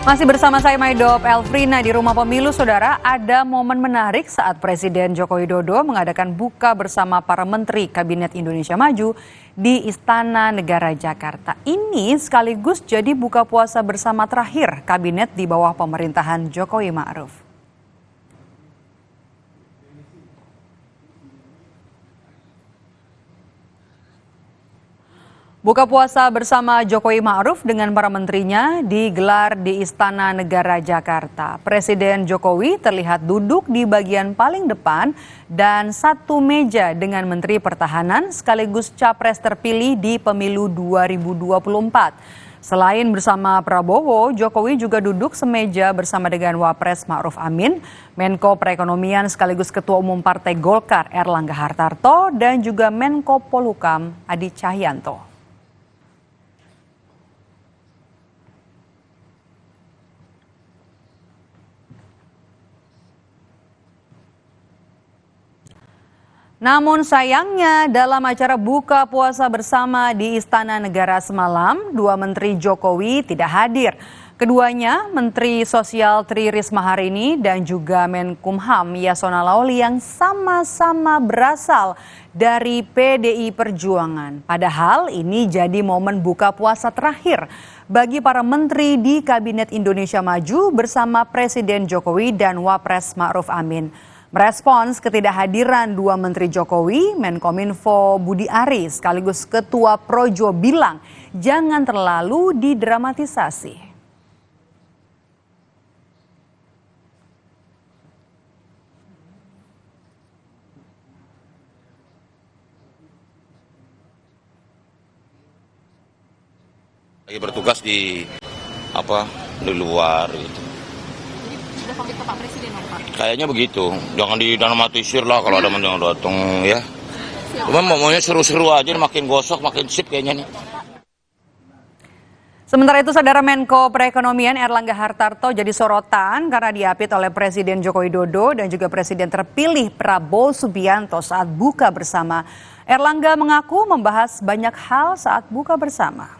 Masih bersama saya Maidop Elfrina di Rumah Pemilu, Saudara. Ada momen menarik saat Presiden Joko Widodo mengadakan buka bersama para Menteri Kabinet Indonesia Maju di Istana Negara Jakarta. Ini sekaligus jadi buka puasa bersama terakhir Kabinet di bawah pemerintahan Jokowi Ma'ruf. Buka puasa bersama Jokowi Ma'ruf dengan para menterinya digelar di Istana Negara Jakarta. Presiden Jokowi terlihat duduk di bagian paling depan dan satu meja dengan Menteri Pertahanan sekaligus capres terpilih di pemilu 2024. Selain bersama Prabowo, Jokowi juga duduk semeja bersama dengan Wapres Ma'ruf Amin, Menko Perekonomian sekaligus Ketua Umum Partai Golkar Erlangga Hartarto, dan juga Menko Polhukam Adi Cahyanto. Namun sayangnya dalam acara buka puasa bersama di Istana Negara semalam, dua Menteri Jokowi tidak hadir. Keduanya, Menteri Sosial Tri Risma hari ini dan juga Menkumham Yasona Laoli yang sama-sama berasal dari PDI Perjuangan. Padahal ini jadi momen buka puasa terakhir bagi para menteri di Kabinet Indonesia Maju bersama Presiden Jokowi dan Wapres Ma'ruf Amin. Merespons ketidakhadiran dua Menteri Jokowi, Menkominfo Budi Ari sekaligus Ketua Projo bilang jangan terlalu didramatisasi. Lagi bertugas di luar gitu. Sudah komit ke Pak Presiden, Pak? Kayaknya begitu, jangan didramatisir lah kalau ada yang datang ya. Cuma maunya seru-seru aja, makin gosok, makin sip kayaknya nih. Sementara itu, Saudara, Menko Perekonomian Erlangga Hartarto jadi sorotan karena diapit oleh Presiden Joko Widodo dan juga Presiden terpilih Prabowo Subianto saat buka bersama. Erlangga mengaku membahas banyak hal saat buka bersama.